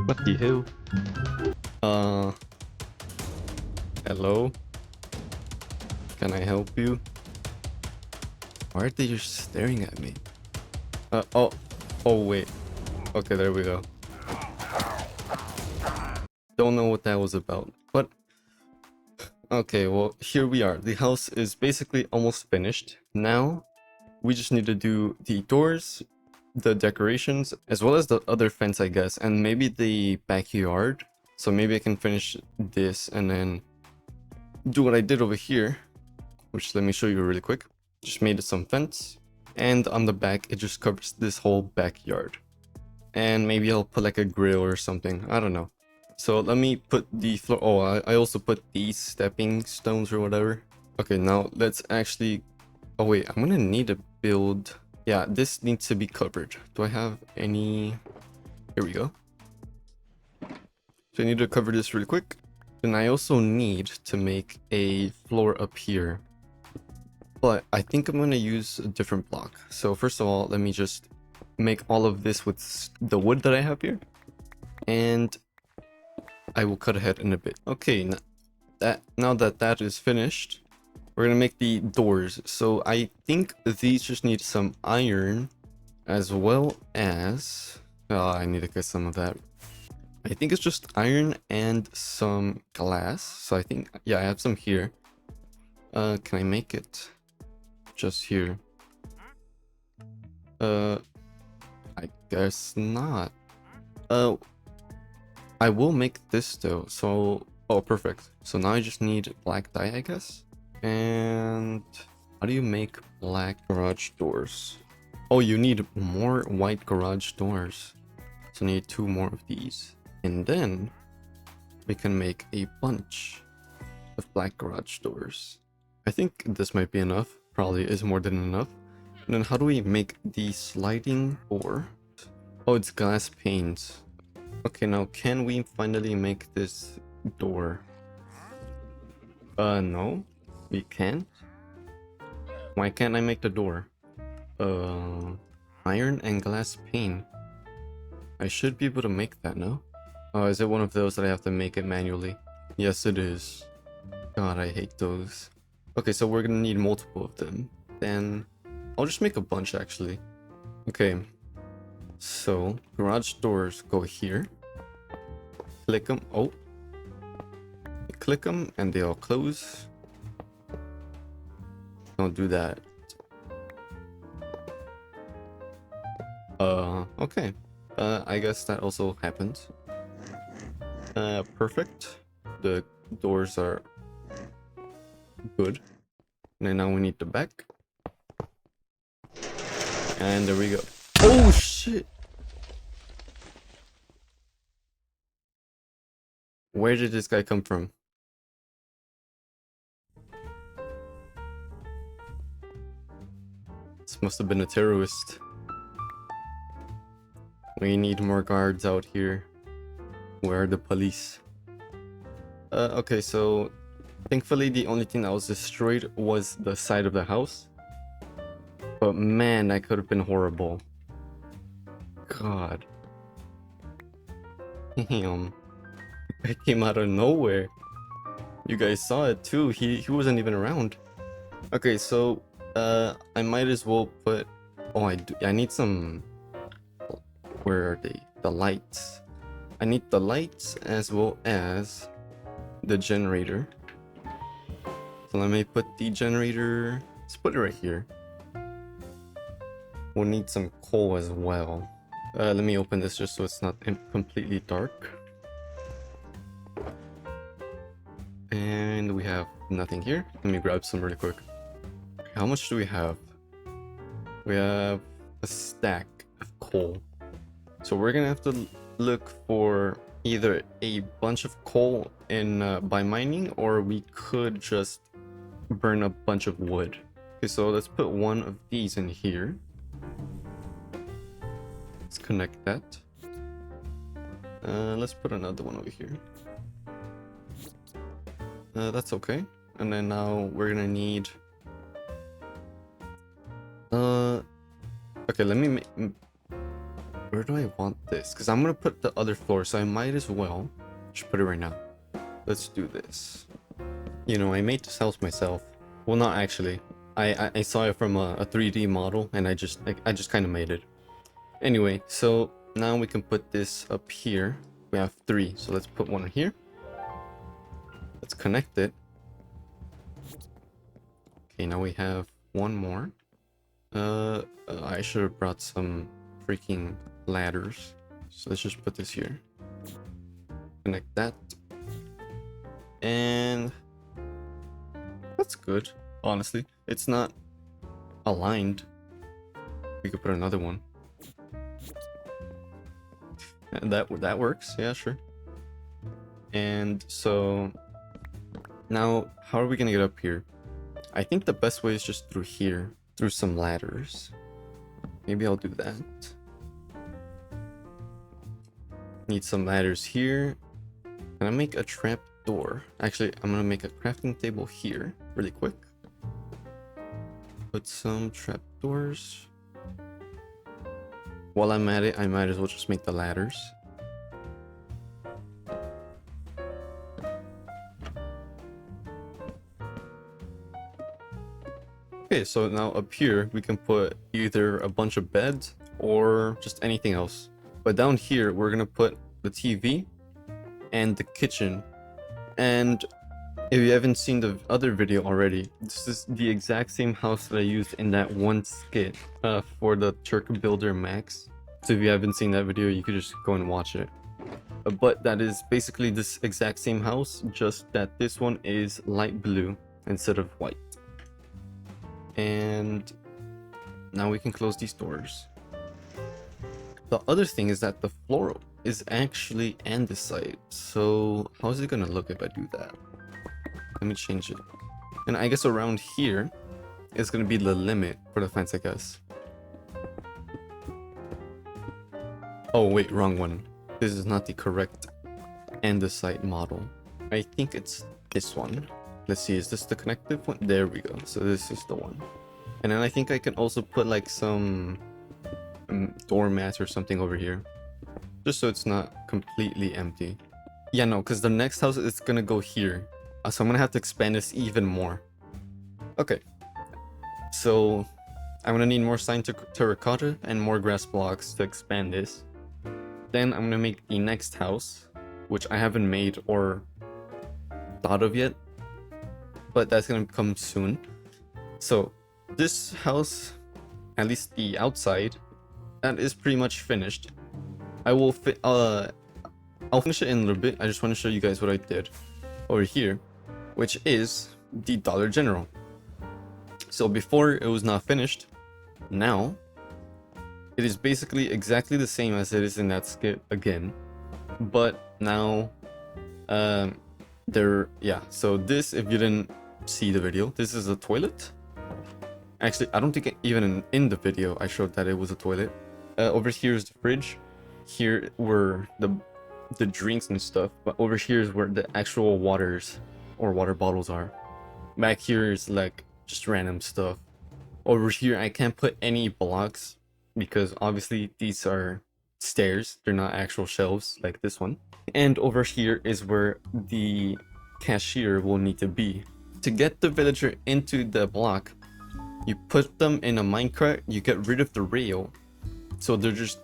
What the hell? Hello? Can I help you? Why are they just staring at me? Oh. Oh, wait. Okay, there we go. Don't know what that was about, but... Okay, well, here we are. The house is basically almost finished. Now, we just need to do the doors, the decorations, as well as the other fence, I guess, and maybe the backyard. So maybe I can finish this and then do what I did over here, which let me show you really quick. Just made some fence, and on the back, it just covers this whole backyard. And maybe I'll put like a grill or something. I don't know. So let me put the floor. Oh, I also put these stepping stones or whatever. Okay, now let's actually... Oh wait, I'm gonna need to build... Yeah, this needs to be covered. Do I have any... Here we go. So I need to cover this really quick. Then I also need to make a floor up here. But I think I'm gonna use a different block. So first of all, let me just make all of this with the wood that I have here. And I will cut ahead in a bit. Okay, now that that is finished, we're gonna make the doors. So I think these just need some iron, as well as... Oh, I need to get some of that. I think it's just iron and some glass. So I think, yeah, I have some here. Can I make it just here? I guess not. I will make this though. So, oh, perfect. So now I just need black dye, I guess. And how do you make black garage doors? Oh, you need more white garage doors. So I need 2 more of these. And then we can make a bunch of black garage doors. I think this might be enough. Probably is more than enough. And then how do we make the sliding door? Oh, it's glass panes. Okay, now can we finally make this door? No, we can't. Why can't I make the door? Iron and glass pane. I should be able to make that, no? Oh, is it one of those that I have to make it manually? Yes, it is. God, I hate those. Okay, so we're gonna need multiple of them. Then I'll just make a bunch, actually. Okay. So, garage doors go here. Click them. Oh. You click them and they all close. Don't do that. Okay. I guess that also happens. Perfect. The doors are good. And then now we need the back. And there we go. Oh shit! Where did this guy come from? This must have been a terrorist. We need more guards out here. Where are the police? Okay, so thankfully the only thing that was destroyed was the side of the house. But man, that could have been horrible. God. Damn. It came out of nowhere. You guys saw it too. He wasn't even around. Okay, so I might as well put... Oh, I need some... Where are they? The lights. I need the lights as well as the generator. So let me put the generator... Let's put it right here. We'll need some coal as well. Let me open this just so it's not completely dark. And we have nothing here. Let me grab some really quick. How much do we have? We have a stack of coal. So we're gonna have to look for either a bunch of coal in by mining, or we could just burn a bunch of wood. Okay, so let's put one of these in here. Let's connect that. Let's put another one over here. That's okay. And then now we're gonna need... Okay, let me where do I want this? Because I'm gonna put the other floor, so I might as well just put it right now. Let's do this. You know, I made this house myself. Well, not actually. I saw it from a 3D model, and I just kind of made it. Anyway, so now we can put this up here. We have 3, so let's put one here. Let's connect it. Okay, now we have one more. I should have brought some freaking ladders. So let's just put this here. Connect that. And that's good, honestly. It's not aligned. We could put another one. And that works, yeah, sure. And so now how are we gonna get up here? I think the best way is just through here, through some ladders. Maybe I'll do that. Need some ladders here. Can I make a trap door? Actually, I'm gonna make a crafting table here really quick. Put some trap doors. While I'm at it, I might as well just make the ladders. Okay, so now up here we can put either a bunch of beds or just anything else. But down here we're gonna put the TV and the kitchen. And if you haven't seen the other video already, this is the exact same house that I used in that one skit for the Turk Builder Max. So if you haven't seen that video, you could just go and watch it. But that is basically this exact same house, just that this one is light blue instead of white. And now we can close these doors. The other thing is that the floor is actually andesite. So how is it gonna look if I do that? Let me change it. And I guess around here is gonna be the limit for the fence, I guess. Oh wait, wrong one. This is not the correct andesite model. I think it's this one. Let's see, is this the connective one? There we go. So this is the one. And then I think I can also put like some doormats or something over here. Just so it's not completely empty. Yeah, no, because the next house is gonna go here. So I'm gonna have to expand this even more. Okay. So I'm gonna need more signed terracotta and more grass blocks to expand this. Then I'm gonna make the next house, which I haven't made or thought of yet. But that's gonna come soon. So this house, at least the outside, that is pretty much finished. I'll finish it in a little bit. I just want to show you guys what I did over here, which is the Dollar General. So before it was not finished, now it is basically exactly the same as it is in that skit again, but now so this, if you didn't see the video, this is a toilet. Actually, I don't think even in the video I showed that it was a toilet. Over here is the fridge. Here were the drinks and stuff, but over here is where the actual waters or water bottles are. Back here is like just random stuff. Over here I can't put any blocks because obviously these are stairs, they're not actual shelves like this one. And over here is where the cashier will need to be. To get the villager into the block, you put them in a minecart, you get rid of the rail, so they're just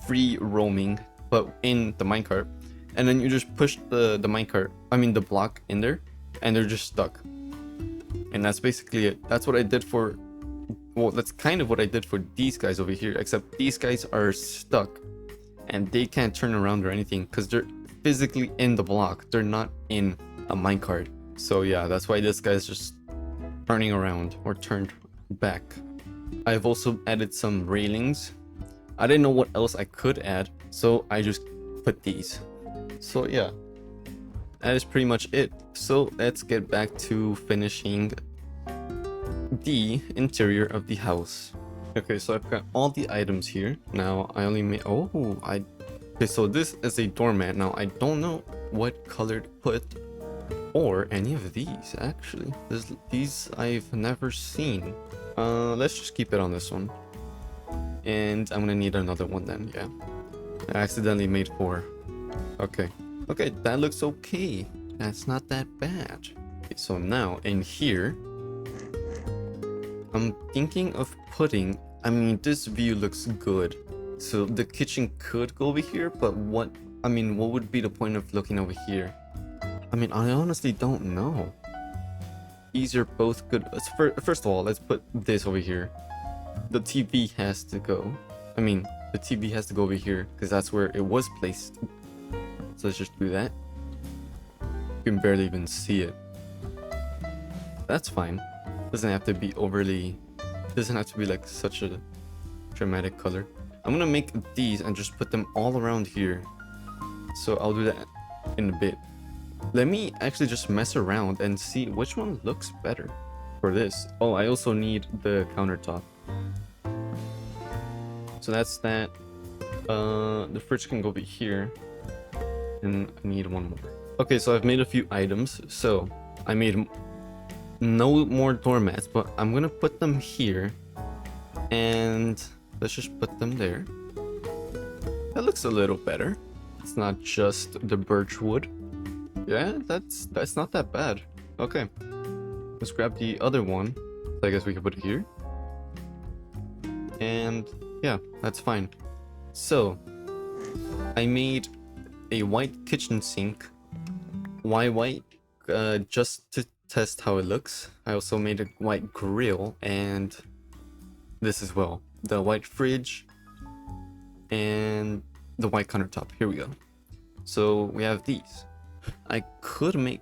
free roaming, but in the minecart, and then you just push the block in there, and they're just stuck. And that's basically it. That's what I did for, well, that's kind of what I did for these guys over here, except these guys are stuck, and they can't turn around or anything, because they're physically in the block, they're not in a minecart. So yeah, that's why this guy's just turning around or turned back. I've also added some railings. I didn't know what else I could add, so I just put these. So yeah, that is pretty much it. So let's get back to finishing the interior of the house. Okay, so I've got all the items here. Now I only made, okay, so this is a doormat. Now I don't know what color to put, or any of these actually. These I've never seen. Let's just keep it on this one. And I'm gonna need another one then, yeah. I accidentally made 4. Okay. Okay, that looks okay. That's not that bad. Okay, so now in here, I'm thinking of putting, I mean, this view looks good. So the kitchen could go over here, but what would be the point of looking over here? I mean, I honestly don't know. These are both good. First of all, let's put this over here. The TV has to go. I mean, the TV has to go over here because that's where it was placed. So let's just do that. You can barely even see it. That's fine. Doesn't have to be overly, doesn't have to be like such a dramatic color. I'm gonna make these and just put them all around here. So I'll do that in a bit. Let me actually just mess around and see which one looks better for this. Oh, I also need the countertop. So that's that. The fridge can go over here. And I need one more. Okay, so I've made a few items. So I made no more doormats, but I'm gonna put them here. And let's just put them there. That looks a little better. It's not just the birch wood. Yeah, that's not that bad. Okay. Let's grab the other one. So I guess we can put it here. And yeah, that's fine. So I made a white kitchen sink. Why white? Just to test how it looks. I also made a white grill and this as well. The white fridge and the white countertop. Here we go. So we have these. I could make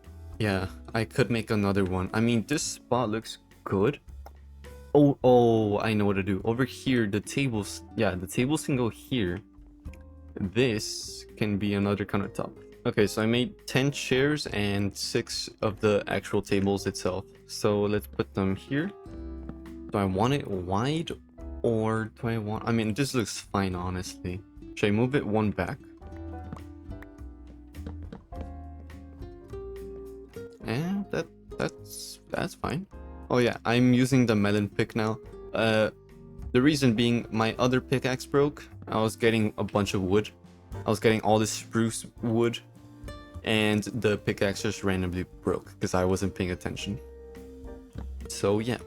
another one. I mean, this spot looks good. Oh, I know what to do. Over here, the tables, the tables can go here. This can be another countertop. Okay, so I made 10 chairs and 6 of the actual tables itself. So let's put them here. Do I want it wide or do I want... I mean, this looks fine, honestly. Should I move it one back? And that's fine. Oh yeah, I'm using the melon pick now. The reason being my other pickaxe broke. I was getting a bunch of wood. I was getting all this spruce wood and the pickaxe just randomly broke because I wasn't paying attention. So yeah.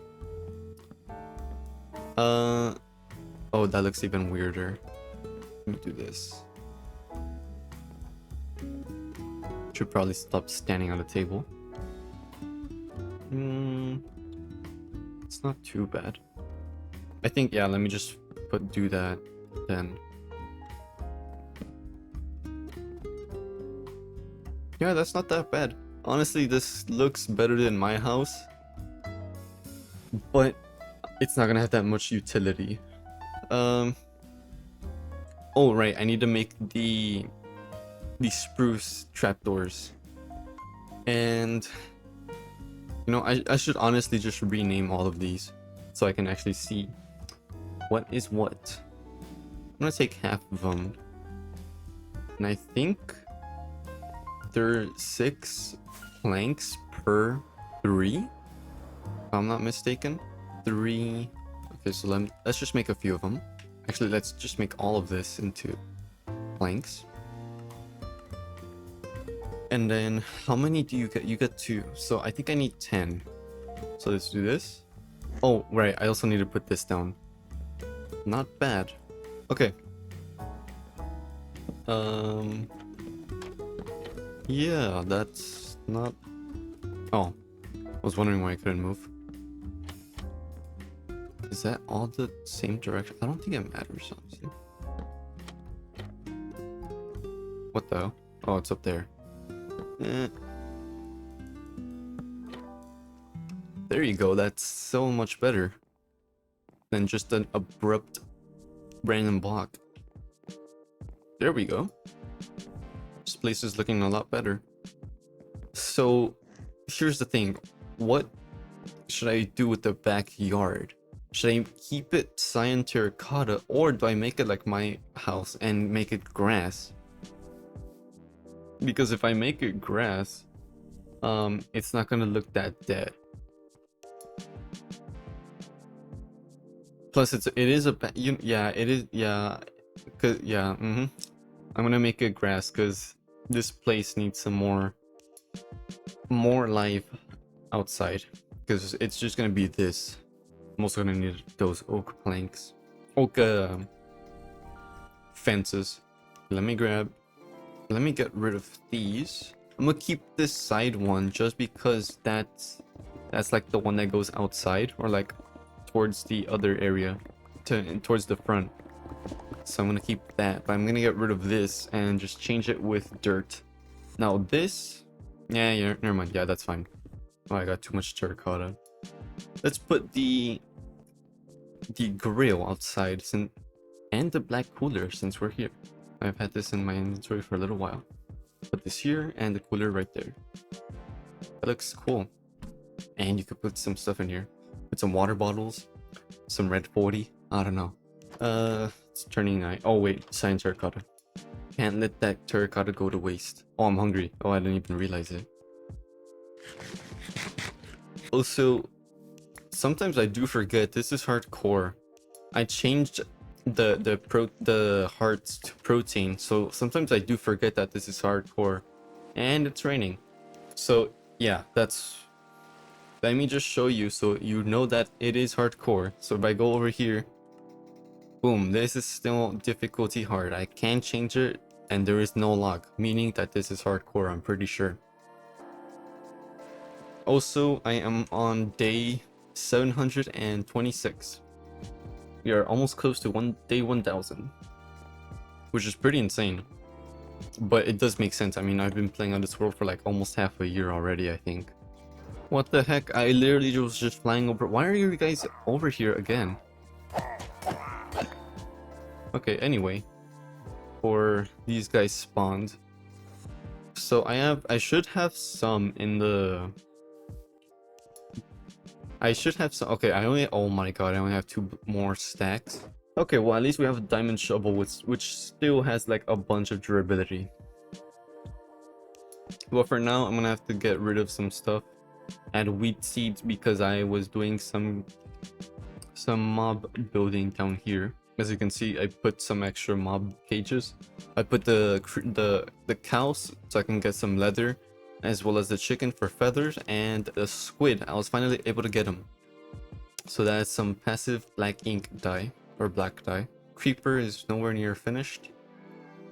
Oh, that looks even weirder. Let me do this. Should probably stop standing on the table. It's not too bad. I think, yeah, let me just do that then. Yeah, that's not that bad. Honestly, this looks better than my house. But it's not gonna have that much utility. Oh, right, I need to make the spruce trapdoors. And you know, I should honestly just rename all of these so I can actually see what is what. I'm gonna take half of them. And I think there are 6 planks per 3, if I'm not mistaken. 3. Okay, so let's just make a few of them. Actually, let's just make all of this into planks. And then how many do you get? You get 2. So I think I need 10. So let's do this. Oh, right. I also need to put this down. Not bad. Okay. Yeah, that's not... Oh, I was wondering why I couldn't move. Is that all the same direction? I don't think it matters, honestly. What the hell? Oh, it's up there. There you go. That's so much better than just an abrupt random block. There we go. This place is looking a lot better. So here's the thing. What should I do with the backyard? Should I keep it cyan terracotta or do I make it like my house and make it grass? Because if I make it grass, it's not gonna look that dead. Plus, it is a yeah, it is, yeah, cause yeah, I'm gonna make it grass because this place needs some more life outside, because it's just gonna be this. I'm also gonna need those oak planks, oak fences. Let me get rid of these. I'm gonna keep this side one just because that's like the one that goes outside, or like towards the other area, towards the front. So I'm gonna keep that, but I'm gonna get rid of this and just change it with dirt. Now this, yeah, never mind. Yeah, that's fine. Oh, I got too much terracotta. Let's put the grill outside, and the black cooler, since we're here. I've had this in my inventory for a little while. Put this here and the cooler right there. That looks cool. And you could put some stuff in here. Put some water bottles, some red 40. I don't know. It's turning night. Oh wait, cyan terracotta. Can't let that terracotta go to waste. Oh, I'm hungry. Oh, I didn't even realize it. Also, sometimes I do forget this is hardcore. I changed the hearts to protein, so sometimes I do forget that this is hardcore, and it's raining. So yeah, let me just show you so you know that it is hardcore. So if I go over here, boom, this is still difficulty hard. I can't change it, and there is no log, meaning that this is hardcore, I'm pretty sure. Also, I am on day 726. We are almost close to day 1000, which is pretty insane. But it does make sense. I mean, I've been playing on this world for like almost half a year already, I think. What the heck? I literally was just flying over. Why are you guys over here again? Okay, anyway. Or these guys spawned. So I should have some in the... I should have some... Okay, oh my god, I only have 2 more stacks. Okay, well at least we have a diamond shovel, which still has like a bunch of durability. Well, for now, I'm gonna have to get rid of some stuff. Add wheat seeds because I was doing some mob building down here. As you can see, I put some extra mob cages. I put the cows so I can get some leather, as well as the chicken for feathers, and the squid. I was finally able to get them. So that's some passive black ink dye, or black dye. Creeper is nowhere near finished,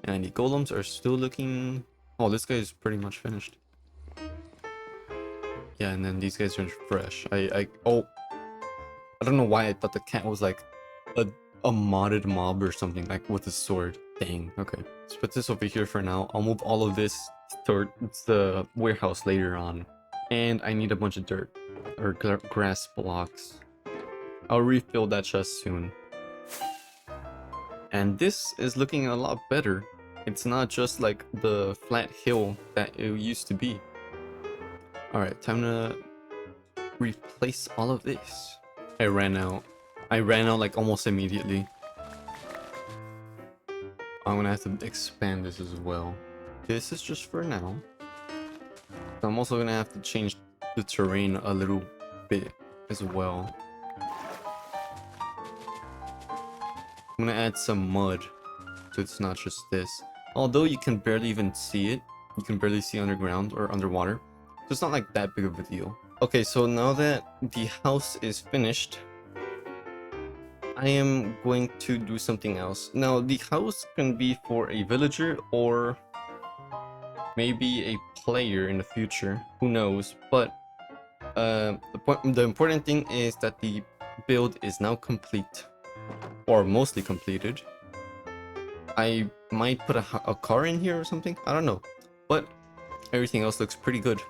and the golems are still looking... Oh, this guy is pretty much finished. Yeah, and then these guys are fresh. I don't know why I thought the cat was like a modded mob or something, like with a sword. Dang. Okay, let's put this over here for now. I'll move all of this towards the warehouse later on. And I need a bunch of dirt or grass blocks. I'll refill that chest soon. And this is looking a lot better. It's not just like the flat hill that it used to be. Alright, time to replace all of this. I ran out like almost immediately. I'm gonna have to expand this as well. This is just for now. I'm also gonna have to change the terrain a little bit as well. I'm gonna add some mud so it's not just this. Although you can barely even see it. You can barely see underground or underwater. So it's not like that big of a deal. Okay, so now that the house is finished, I am going to do something else. Now, the house can be for a villager or maybe a player in the future. Who knows? But the important thing is that the build is now complete, or mostly completed. I might put a car in here or something. I don't know, but everything else looks pretty good.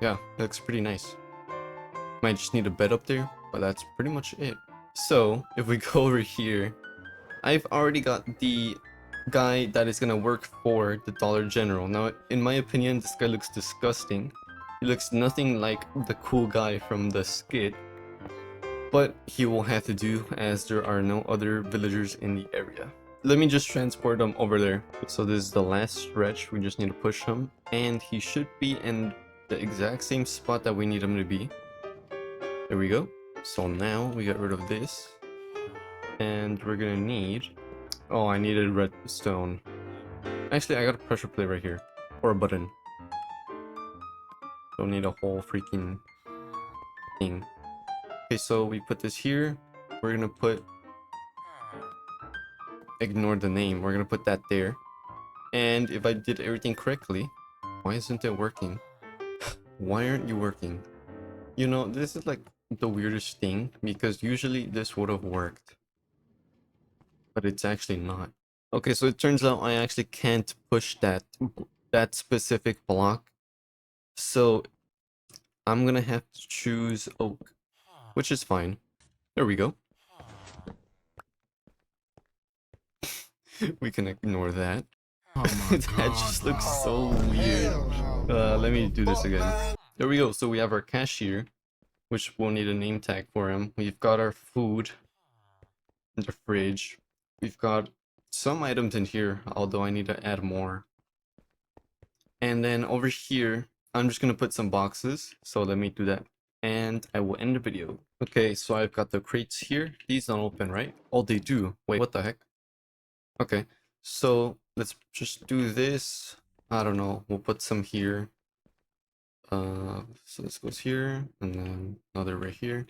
Yeah, it looks pretty nice. Might just need a bed up there, but that's pretty much it. So if we go over here, I've already got the guy that is gonna work for the Dollar General. Now, in my opinion, this guy looks disgusting. He looks nothing like the cool guy from the skit, but he will have to do as there are no other villagers in the area. Let me just transport him over there. So this is the last stretch. We just need to push him, and he should be in the exact same spot that we need him to be. There we go. So now we get rid of this, and we're gonna need... Oh, I needed redstone. Actually, I got a pressure plate right here. Or a button. Don't need a whole freaking thing. Okay, so we put this here. We're gonna put... Ignore the name. We're gonna put that there. And if I did everything correctly... Why isn't it working? Why aren't you working? You know, this is like the weirdest thing. Because usually this would have worked. But it's actually not. Okay, so it turns out I actually can't push that specific block. So I'm gonna have to choose oak, which is fine. There we go. We can ignore that. Oh my That god. just looks so weird. Let me do this again. There we go. So we have our cashier, which we'll need a name tag for him. We've got our food in the fridge. We've got some items in here, although I need to add more. And then over here, I'm just gonna put some boxes. So let me do that. And I will end the video. Okay, so I've got the crates here. These don't open, right? Oh, they do. Wait, what the heck? Okay, so let's just do this. I don't know. We'll put some here. So this goes here, and then another right here.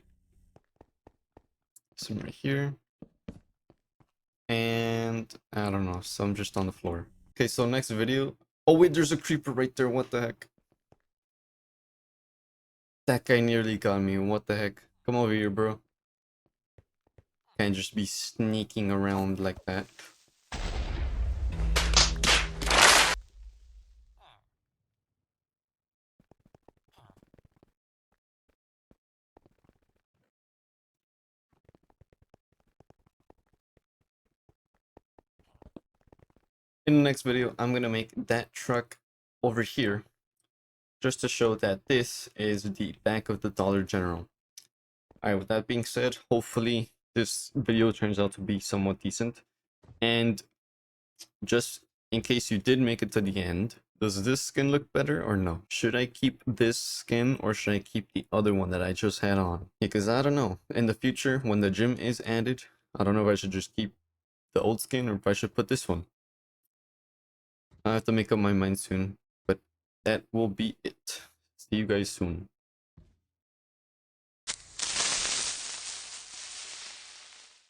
Some right here. And I don't know, some just on the floor. Okay, so next video. Oh wait, there's a creeper right there. What the heck? That guy nearly got me. What the heck? Come over here, bro. Can't just be sneaking around like that. In the next video, I'm gonna make that truck over here, just to show that this is the back of the Dollar General. Alright, with that being said, hopefully this video turns out to be somewhat decent. And just in case you did make it to the end, does this skin look better or no? Should I keep this skin or should I keep the other one that I just had on? Because I don't know. In the future, when the gym is added, I don't know if I should just keep the old skin or if I should put this one. I have to make up my mind soon, but that will be it. See you guys soon.